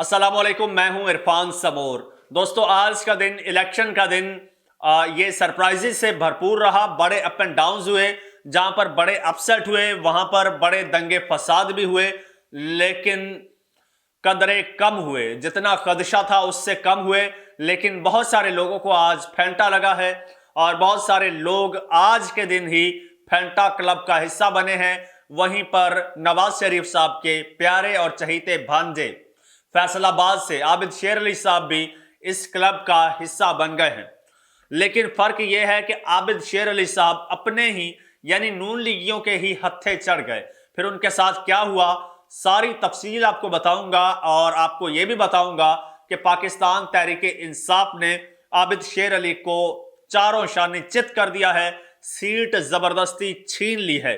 अस्सलाम वालेकुम, मैं हूं इरफान समोर। दोस्तों, आज का दिन इलेक्शन का दिन ये सरप्राइजेस से भरपूर रहा। बड़े अप एंड डाउन्स हुए, जहां पर बड़े अपसेट हुए वहां पर बड़े दंगे फसाद भी हुए, लेकिन कदरे कम हुए। जितना खदशा था उससे कम हुए। लेकिन बहुत सारे लोगों को आज फैंटा लगा है और बहुत सारे लोग आज के दिन ही फैंटा क्लब का हिस्सा बने हैं। वहीं पर नवाज शरीफ साहब के प्यारे और चहीते भांजे फैसलाबाद से आबिद शेर अली साहब भी इस क्लब का हिस्सा बन गए हैं। लेकिन फर्क यह है कि आबिद शेर अली साहब अपने ही यानी नून लीगियों के ही हत्थे चढ़ गए। फिर उनके साथ क्या हुआ, सारी तफसील आपको बताऊंगा और आपको यह भी बताऊंगा कि पाकिस्तान तहरीक इंसाफ ने आबिद शेर अली को चारों शानी चित कर दिया है, सीट जबरदस्ती छीन ली है।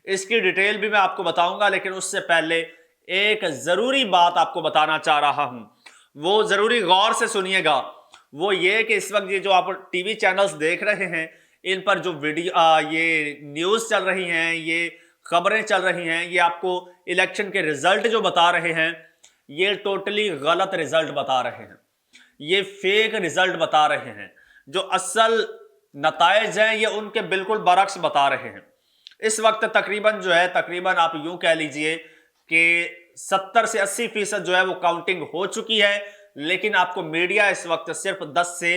इसकी डिटेल भी मैं आपको बताऊंगा, लेकिन उससे पहले एक जरूरी बात आपको बताना चाह रहा हूं। वो जरूरी गौर से सुनिएगा। वो ये कि इस वक्त ये जो आप टीवी चैनल्स देख रहे हैं, इन पर जो ये न्यूज़ चल रही हैं, ये खबरें चल रही हैं, ये आपको इलेक्शन के रिजल्ट जो बता रहे हैं, ये टोटली गलत रिजल्ट बता रहे हैं। ये फेक रिजल्ट बता रहे हैं। जो असल नताइज हैं ये उनके बिल्कुल बरक्स बता रहे हैं। इस वक्त तकरीबन आप यूं कह लीजिए कि 70 से 80% जो है वो काउंटिंग हो चुकी है, लेकिन आपको मीडिया इस वक्त सिर्फ 10 से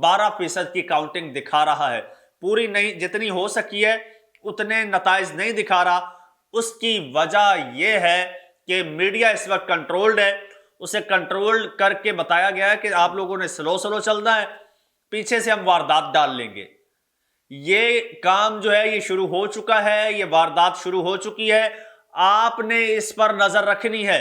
12% की काउंटिंग दिखा रहा है। पूरी नहीं, जितनी हो सकी है उतने नताइज नहीं दिखा रहा। उसकी वजह यह है कि मीडिया इस वक्त कंट्रोल्ड है। उसे कंट्रोल करके बताया गया है कि आप लोगों ने स्लो स्लो चलना है, पीछे से हम वारदात डाल लेंगे। ये काम जो है ये शुरू हो चुका है, ये वारदात शुरू हो चुकी है। आपने इस पर नजर रखनी है।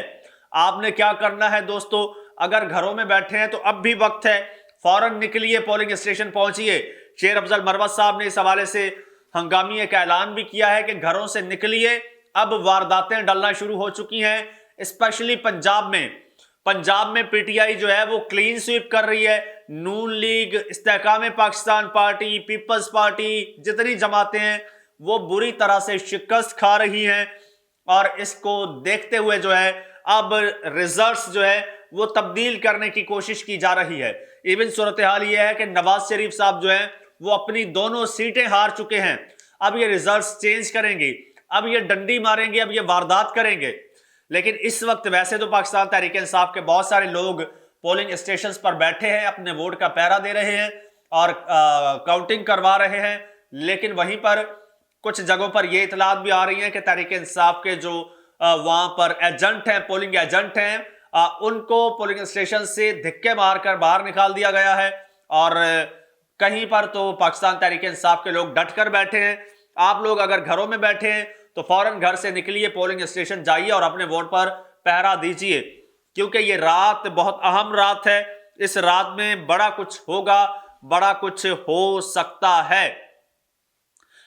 आपने क्या करना है दोस्तों, अगर घरों में बैठे हैं तो अब भी वक्त है, फौरन निकलिए, पोलिंग स्टेशन पहुंचिए। शेर अफजल मरवत साहब ने इस हवाले से हंगामी एक ऐलान भी किया है कि घरों से निकलिए, अब वारदातें डलना शुरू हो चुकी हैं। स्पेशली पंजाब में पीटीआई जो है वो क्लीन स्वीप कर रही है। नून लीग, इस्तेहकाम पाकिस्तान पार्टी, पीपल्स पार्टी, जितनी जमातें हैं वो बुरी तरह से शिकस्त खा रही हैं। और इसको देखते हुए जो है अब रिजल्ट्स जो है वो तब्दील करने की कोशिश की जा रही है। इवन सूरत हाल ये है कि नवाज शरीफ साहब जो है वो अपनी दोनों सीटें हार चुके हैं। अब ये रिजल्ट्स चेंज करेंगे, अब ये डंडी मारेंगे, अब ये वारदात करेंगे। लेकिन इस वक्त वैसे तो पाकिस्तान तहरीक इंसाफ के बहुत सारे लोग पोलिंग स्टेशंस पर बैठे हैं, अपने वोट का पहरा दे रहे हैं और काउंटिंग करवा रहे हैं। लेकिन वहीं पर कुछ जगहों पर यह इतलात भी आ रही हैं कि तहरीक इंसाफ के जो वहां पर एजेंट हैं, पोलिंग एजेंट हैं, उनको पोलिंग स्टेशन से धिक्के मारकर बाहर निकाल दिया गया है। और कहीं पर तो पाकिस्तान तहरीक इंसाफ के लोग डट कर बैठे हैं। आप लोग अगर घरों में बैठे हैं तो फौरन घर से निकलिए, पोलिंग स्टेशन जाइए और अपने वोट पर पहरा दीजिए, क्योंकि ये रात बहुत अहम रात है। इस रात में बड़ा कुछ होगा, बड़ा कुछ हो सकता है।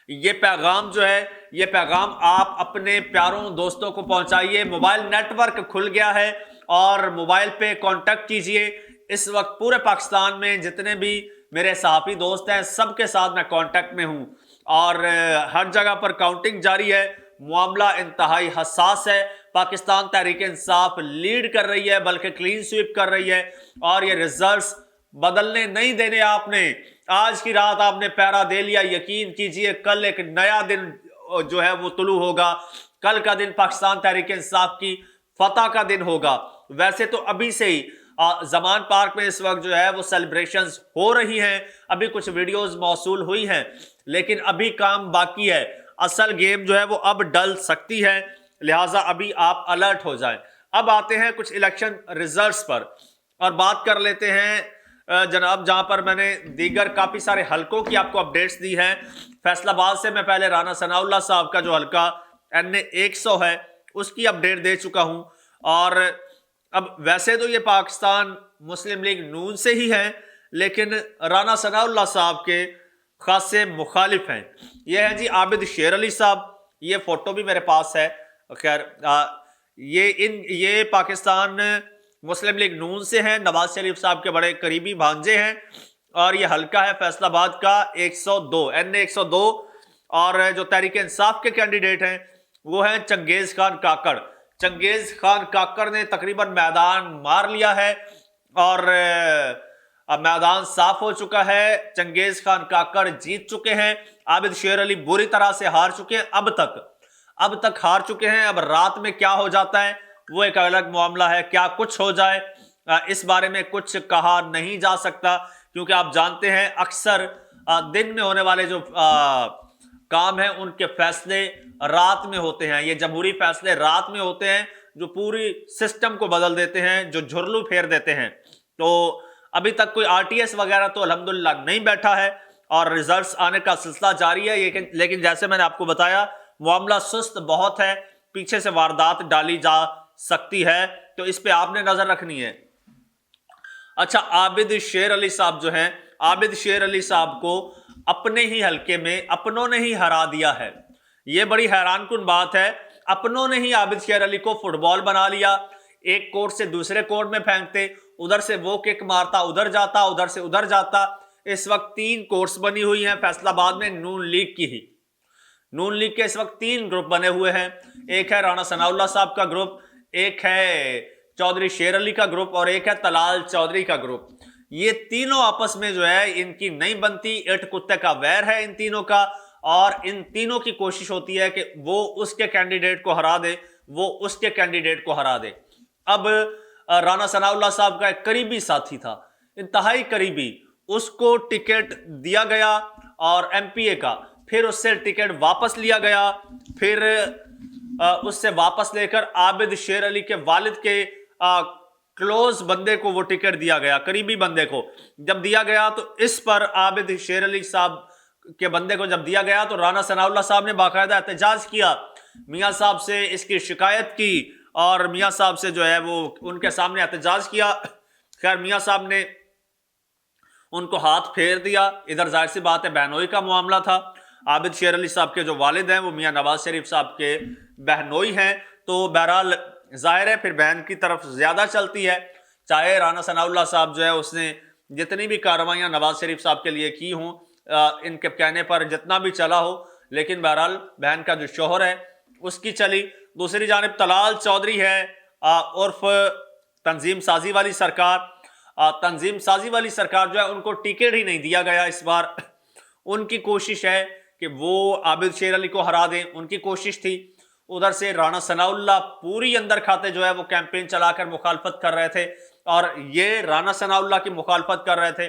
ये पैगाम जो है, ये पैगाम आप अपने प्यारों दोस्तों को पहुंचाइए। मोबाइल नेटवर्क खुल गया है और मोबाइल पे कांटेक्ट कीजिए। इस वक्त पूरे पाकिस्तान में जितने भी मेरे सहाफ़ी दोस्त हैं सबके साथ मैं कांटेक्ट में हूं और हर जगह पर काउंटिंग जारी है। मामला इंतहाई हसास है। पाकिस्तान तहरीक इंसाफ लीड कर रही है, बल्कि क्लीन स्वीप कर रही है और ये रिजल्ट्स बदलने नहीं देने। आपने आज की रात आपने पहरा दे लिया, यकीन कीजिए कल एक नया दिन जो है वो तुलू होगा। कल का दिन पाकिस्तान तहरीक इंसाफ की फतह का दिन होगा। वैसे तो अभी से ही जमान पार्क में इस वक्त जो है वो सेलिब्रेशंस हो रही हैं, अभी कुछ वीडियोस मौसूल हुई हैं, लेकिन अभी काम बाकी है। असल गेम जो है वो अब डल सकती है, लिहाजा अभी आप अलर्ट हो जाएं। अब आते हैं कुछ इलेक्शन रिजल्ट्स पर और बात कर लेते हैं जनाब, जहां पर मैंने दीगर काफी सारे हलकों की आपको अपडेट्स दी हैं। फैसलाबाद से मैं पहले राना सनाउल्लाह साहब का जो हलका NA 100 है उसकी अपडेट दे चुका हूं। और अब वैसे तो ये पाकिस्तान मुस्लिम लीग नून से ही है, लेकिन राना सनाउल्लाह साहब के खासे मुखालिफ हैं। ये है जी आबिद शेर अली साहब, ये फोटो भी मेरे पास है। खैर ये पाकिस्तान मुस्लिम लीग नून से हैं, नवाज शरीफ साहब के बड़े करीबी भांजे हैं और ये हलका है फैसलाबाद का 102 NA 102। और जो तहरीक इंसाफ के कैंडिडेट हैं वो हैं चंगेज खान काकड़। चंगेज खान काकर ने तकरीबन मैदान मार लिया है और अब मैदान साफ हो चुका है। चंगेज खान काकर जीत चुके हैं, आबिद शेर अली बुरी तरह से हार चुके हैं, अब तक हार चुके हैं। अब रात में क्या हो जाता है वो एक अलग मामला है, क्या कुछ हो जाए इस बारे में कुछ कहा नहीं जा सकता, क्योंकि आप जानते हैं अक्सर दिन में होने वाले जो काम है उनके फैसले रात में होते हैं। ये जमहूरी फैसले रात में होते हैं जो पूरी सिस्टम को बदल देते हैं, जो झुरलू फेर देते हैं। तो अभी तक कोई आरटीएस वगैरह तो अल्हम्दुलिल्लाह नहीं बैठा है और रिजल्ट्स आने का सिलसिला जारी है, लेकिन जैसे मैंने आपको बताया मामला सुस्त बहुत है, पीछे से वारदात डाली जा सकती है, तो इस पे आपने नजर रखनी है। अच्छा, आबिद शेर अली साहब जो हैं, आबिद शेर अली साहब को अपने ही हलके में अपनों ने ही हरा दिया है। यह बड़ी हैरानकुन बात है, अपनों ने ही आबिद शेर अली को फुटबॉल बना लिया। एक कोर्ट से दूसरे कोर्ट में फेंकते, उधर से वो किक मारता, उधर जाता, उधर से उधर जाता। इस वक्त 3 कोर्ट्स बनी हुई हैं फैसलाबाद में, नून लीग की ही। नून लीग के इस वक्त 3 ग्रुप बने हुए हैं, एक है राणा सनाउल्लाह साहब का ग्रुप, एक है चौधरी शेर अली का ग्रुप और एक है तलाल चौधरी का ग्रुप। ये तीनों आपस में जो है इनकी नहीं बनती, एट कुत्ते का वैर है इन तीनों का, और इन तीनों की कोशिश होती है कि वो उसके कैंडिडेट को हरा दे, वो उसके कैंडिडेट को हरा दे। अब राणा सनाउल्लाह साहब का एक करीबी साथी था, इंतहाई करीबी, उसको टिकट दिया गया और एमपीए का, फिर उससे टिकट वापस लिया गया, फिर उससे वापस लेकर आबिद शेर अली के वालिद के क्लोज बंदे को वो टिकट दिया गया, करीबी बंदे को जब दिया गया तो इस पर आबिद शेर अली साहब के बंदे को जब दिया गया तो राणा सनाउल्लाह साहब ने बाकायदा एहतजाज किया, मियाँ साहब से इसकी शिकायत की और मियाँ साहब से जो है वो उनके सामने एहतजाज किया। खैर मियाँ साहब ने उनको हाथ फेर दिया। इधर जाहिर सी बात है बहनोई का मामला था, आबिद शेर अली साहब के जो वालिद हैं वो मियाँ नवाज शरीफ साहब के बहनोई हैं, तो बहरहाल जाहिर है फिर बहन की तरफ ज्यादा चलती है। चाहे राणा सनाउल्लाह साहब जो है उसने जितनी भी कार्रवाइयाँ नवाज शरीफ साहब के लिए की हों, इनके कहने पर जितना भी चला हो, लेकिन बहरहाल बहन का जो शोहर है उसकी चली। दूसरी जानिब तलाल चौधरी है उर्फ तंजीम साजी वाली सरकार, तंजीम साजी वाली सरकार जो है उनको टिकट ही नहीं दिया गया इस बार। उनकी कोशिश है कि वो आबिद शेर अली को हरा दें, उनकी कोशिश थी। उधर से राणा सनाउल्लाह पूरी अंदर खाते जो है वो कैंपेन चलाकर मुखालफत कर रहे थे और ये राणा सनाउल्लाह की मुखालफत कर रहे थे,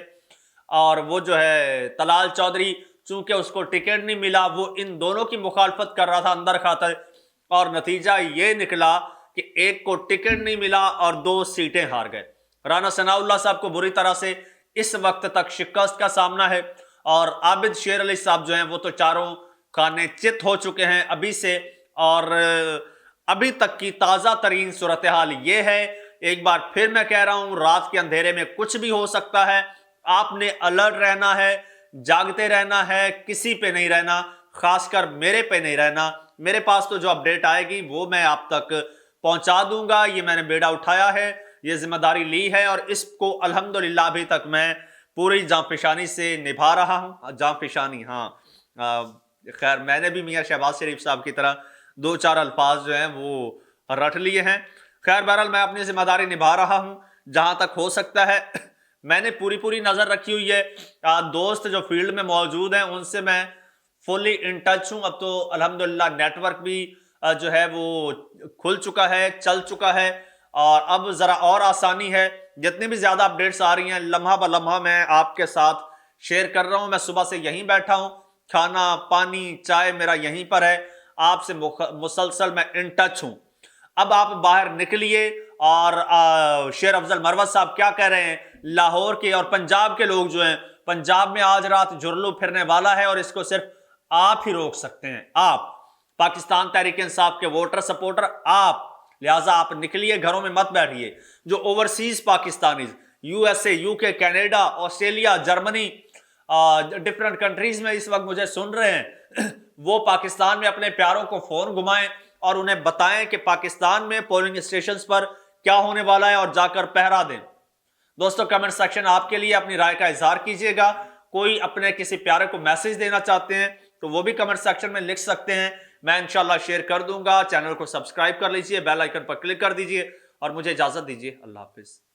और वो जो है तलाल चौधरी चूंकि उसको टिकट नहीं मिला वो इन दोनों की मुखालफत कर रहा था अंदर खाते, और नतीजा ये निकला कि एक को टिकट नहीं मिला और 2 सीटें हार गए। राणा सनाउल्लाह साहब को बुरी तरह से इस वक्त तक शिकस्त का सामना है और आबिद शेर अली साहब जो हैं वो तो चारों खाने चित हो चुके हैं अभी से, और अभी तक की ताज़ा तरीन सूरत हाल ये है। एक बार फिर मैं कह रहा हूं, रात के अंधेरे में कुछ भी हो सकता है, आपने अलर्ट रहना है, जागते रहना है, किसी पे नहीं रहना, खासकर मेरे पे नहीं रहना। मेरे पास तो जो अपडेट आएगी वो मैं आप तक पहुंचा दूंगा, ये मैंने बेड़ा उठाया है, ये जिम्मेदारी ली है और इसको अल्हम्दुलिल्लाह अभी तक मैं पूरी जांफिशानी से निभा रहा हूं। जांफिशानी, हाँ, खैर मैंने भी मियाँ शहबाज शरीफ साहब की तरह 2-4 अल्फाज जो हैं वो रट लिए हैं। खैर बहरहाल मैं अपनी जिम्मेदारी निभा रहा हूं जहां तक हो सकता है। मैंने पूरी नजर रखी हुई है, दोस्त जो फील्ड में मौजूद हैं उनसे मैं फुली इन टच हूं। अब तो अल्हम्दुलिल्लाह नेटवर्क भी जो है वो खुल चुका है, चल चुका है, और अब जरा और आसानी है। जितनी भी ज्यादा अपडेट्स आ रही हैं लम्हा ब लम्हा मैं आपके साथ शेयर कर रहा हूं। मैं सुबह से यहीं बैठा हूं, खाना पानी चाय मेरा यहीं पर है, आपसे मुसलसल मैं इन टच हूं। अब आप बाहर निकलिए और शेर अफजल मरवत साहब क्या कह रहे हैं, लाहौर के और पंजाब के लोग जो हैं, पंजाब में आज रात जुर्लू फिरने वाला है और इसको सिर्फ आप ही रोक सकते हैं, आप पाकिस्तान तहरीक इंसाफ के वोटर सपोर्टर, आप। लिहाजा आप निकलिए, घरों में मत बैठिए। जो overseas Pakistanis USA, UK, Canada, Australia, Germany, different countries में इस वक्त मुझे सुन रहे हैं, वो पाकिस्तान में अपने प्यारों को फोन घुमाएं और उन्हें बताएं कि पाकिस्तान में पोलिंग स्टेशंस पर क्या होने वाला है और जाकर पहरा दें। दोस्तों कमेंट सेक्शन आपके लिए, अपनी राय का इजहार कीजिएगा। कोई अपने किसी प्यारे को मैसेज देना चाहते हैं तो वो भी कमेंट सेक्शन में लिख सकते हैं। میں انشاءاللہ شیئر کر دوں گا. چینل کو سبسکرائب کر لیجئے, بیل آئیکن پر کلک کر دیجئے اور مجھے اجازت دیجئے. اللہ حافظ.